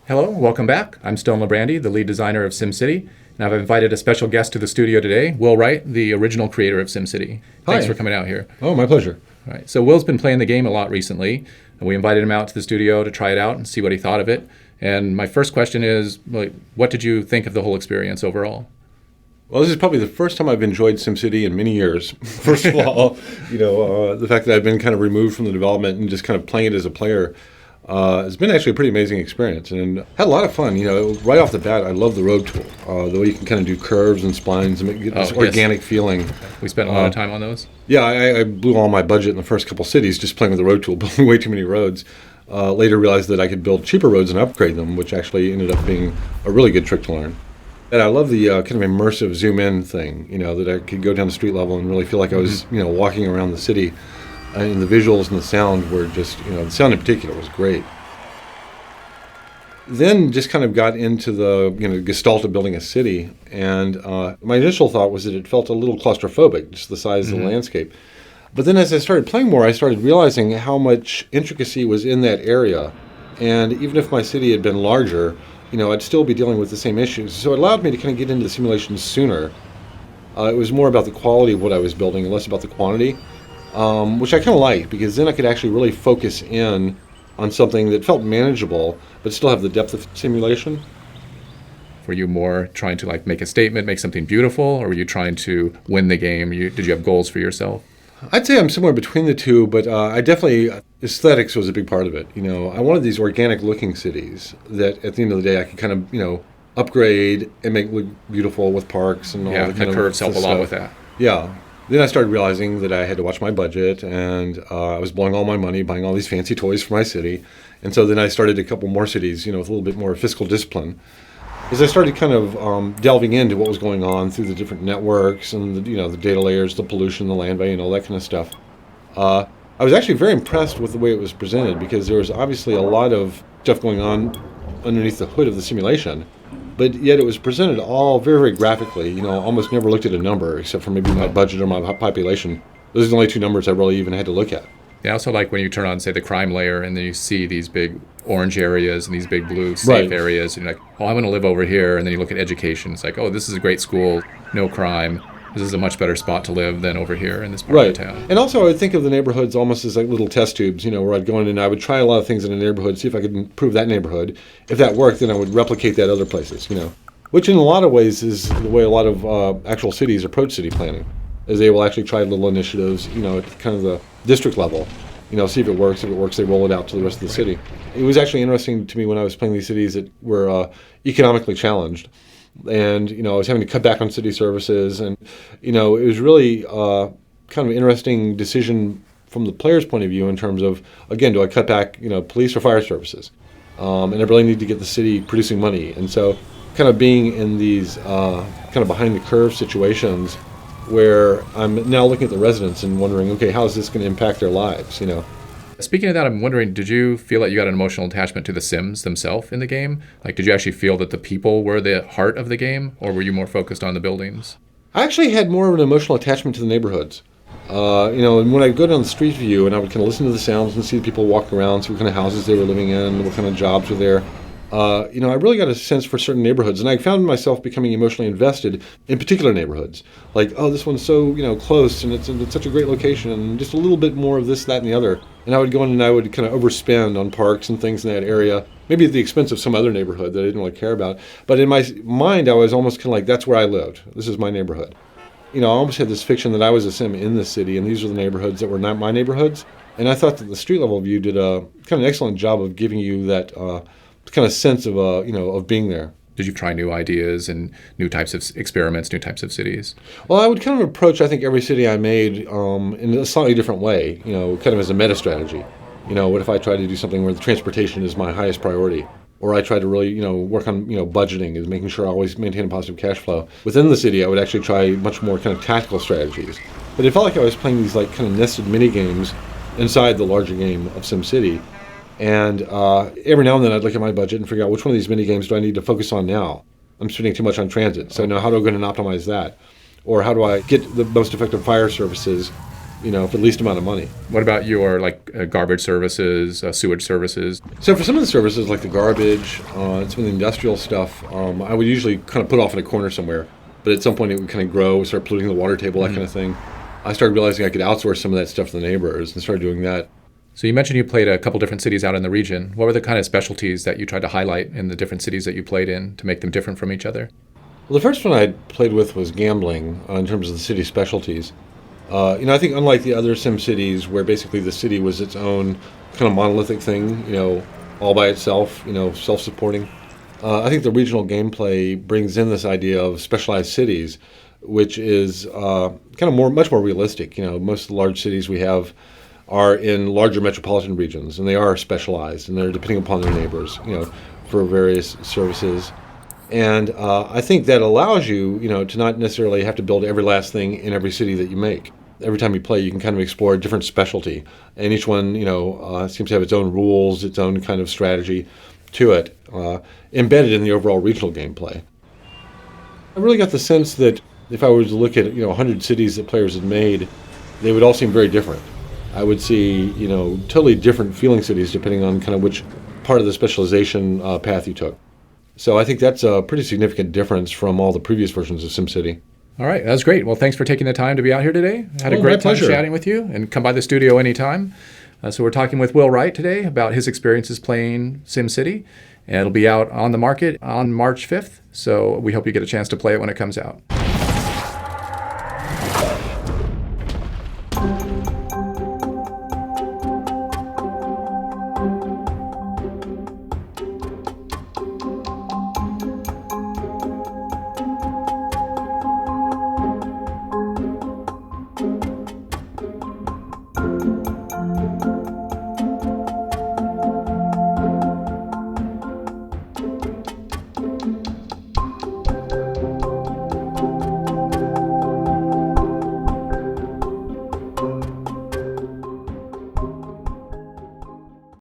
Hello, welcome back. I'm Stone Labrandy, the lead designer of SimCity, and I've invited a special guest to the studio today, Will Wright, the original creator of SimCity. Thanks Hi. for coming out here. Oh, my pleasure. All right, so Will's been playing the game a lot recently, and we invited him out to the studio to try it out and see what he thought of it. And my first question is, what did you think of the whole experience overall? Well, this is probably the first time I've enjoyed SimCity in many years. First of all, the fact that I've been kind of removed from the development and just kind of playing it as a player has been actually a pretty amazing experience, and had a lot of fun. Right off the bat, I love the road tool, the way you can kind of do curves and splines and get this organic feeling. We spent a lot of time on those. Yeah, I blew all my budget in the first couple cities just playing with the road tool, building way too many roads. Later realized that I could build cheaper roads and upgrade them, which actually ended up being a really good trick to learn. And I love the kind of immersive zoom in thing, that I could go down the street level and really feel like I was, walking around the city. And the visuals and the sound were just, the sound in particular was great. Then just kind of got into the, gestalt of building a city. And my initial thought was that it felt a little claustrophobic, just the size of the landscape. But then as I started playing more, I started realizing how much intricacy was in that area. And even if my city had been larger, I'd still be dealing with the same issues. So it allowed me to kind of get into the simulations sooner. It was more about the quality of what I was building and less about the quantity. Which I kind of liked, because then I could actually really focus in on something that felt manageable, but still have the depth of simulation. Were you more trying to make a statement, make something beautiful, or were you trying to win the game? Did you have goals for yourself? I'd say I'm somewhere between the two, but I definitely, aesthetics was a big part of it. I wanted these organic looking cities that at the end of the day I could kind of, upgrade and make look beautiful with parks and all the kind of curves help a lot stuff. with that. Yeah. Then I started realizing that I had to watch my budget, and I was blowing all my money buying all these fancy toys for my city. And so then I started a couple more cities, with a little bit more fiscal discipline. As I started kind of delving into what was going on through the different networks and the data layers, the pollution, the land value, and all that kind of stuff, I was actually very impressed with the way it was presented, because there was obviously a lot of stuff going on underneath the hood of the simulation. But yet it was presented all very, very graphically. Almost never looked at a number except for maybe my budget or my population. Those are the only two numbers I really even had to look at. Yeah, I also like when you turn on, say, the crime layer, and then you see these big orange areas and these big blue safe areas, and you're like, oh, I'm going to live over here. And then you look at education. It's like, oh, this is a great school, no crime. This is a much better spot to live than over here in this part of the town. And also I would think of the neighborhoods almost as like little test tubes, where I'd go in and I would try a lot of things in a neighborhood, see if I could improve that neighborhood. If that worked, then I would replicate that other places, Which in a lot of ways is the way a lot of actual cities approach city planning, is they will actually try little initiatives, at kind of the district level, see if it works. If it works, they roll it out to the rest of the city. It was actually interesting to me when I was playing these cities that were economically challenged. And, I was having to cut back on city services. And, it was really kind of an interesting decision from the player's point of view in terms of, again, do I cut back, police or fire services? And I really need to get the city producing money. And so kind of being in these kind of behind the curve situations where I'm now looking at the residents and wondering, okay, how is this going to impact their lives, Speaking of that, I'm wondering, did you feel like you got an emotional attachment to the Sims themselves in the game? Did you actually feel that the people were the heart of the game, or were you more focused on the buildings? I actually had more of an emotional attachment to the neighborhoods. And when I go down the street view and I would kind of listen to the sounds and see the people walking around, see what kind of houses they were living in, what kind of jobs were there, I really got a sense for certain neighborhoods, and I found myself becoming emotionally invested in particular neighborhoods. Like, oh, this one's so, close, and it's such a great location, and just a little bit more of this, that, and the other. And I would go in and I would kind of overspend on parks and things in that area, maybe at the expense of some other neighborhood that I didn't really care about. But in my mind, I was almost kind of like, that's where I lived. This is my neighborhood. I almost had this fiction that I was a sim in the city, and these were the neighborhoods that were not my neighborhoods. And I thought that the street level view did a kind of an excellent job of giving you that kind of sense of of being there. Did you try new ideas and new types of experiments, new types of cities? Well, I would kind of approach, I think, every city I made in a slightly different way, kind of as a meta strategy. What if I try to do something where the transportation is my highest priority? Or I try to really, work on, budgeting and making sure I always maintain a positive cash flow. Within the city, I would actually try much more kind of tactical strategies. But it felt like I was playing these kind of nested mini games inside the larger game of SimCity. And every now and then I'd look at my budget and figure out which one of these mini games do I need to focus on now. I'm spending too much on transit, so now how do I go and optimize that? Or how do I get the most effective fire services for the least amount of money. What about your garbage services, sewage services? So for some of the services, like the garbage, some of the industrial stuff, I would usually kind of put off in a corner somewhere. But at some point, it would kind of grow, start polluting the water table, that kind of thing. I started realizing I could outsource some of that stuff to the neighbors and started doing that. So you mentioned you played a couple different cities out in the region. What were the kind of specialties that you tried to highlight in the different cities that you played in to make them different from each other? Well, the first one I played with was gambling in terms of the city specialties. I think unlike the other Sim cities where basically the city was its own kind of monolithic thing, all by itself, self-supporting, I think the regional gameplay brings in this idea of specialized cities, which is much more realistic. Most of the large cities we have are in larger metropolitan regions, and they are specialized, and they're depending upon their neighbors, for various services. And I think that allows you, to not necessarily have to build every last thing in every city that you make. Every time you play, you can kind of explore a different specialty, and each one, seems to have its own rules, its own kind of strategy to it, embedded in the overall regional gameplay. I really got the sense that if I were to look at 100 cities that players had made, they would all seem very different. I would see totally different feeling cities depending on kind of which part of the specialization path you took. So I think that's a pretty significant difference from all the previous versions of SimCity. All right, that's great. Well, thanks for taking the time to be out here today. Had a great time chatting with you, and come by the studio anytime. So we're talking with Will Wright today about his experiences playing SimCity. And it'll be out on the market on March 5th. So we hope you get a chance to play it when it comes out.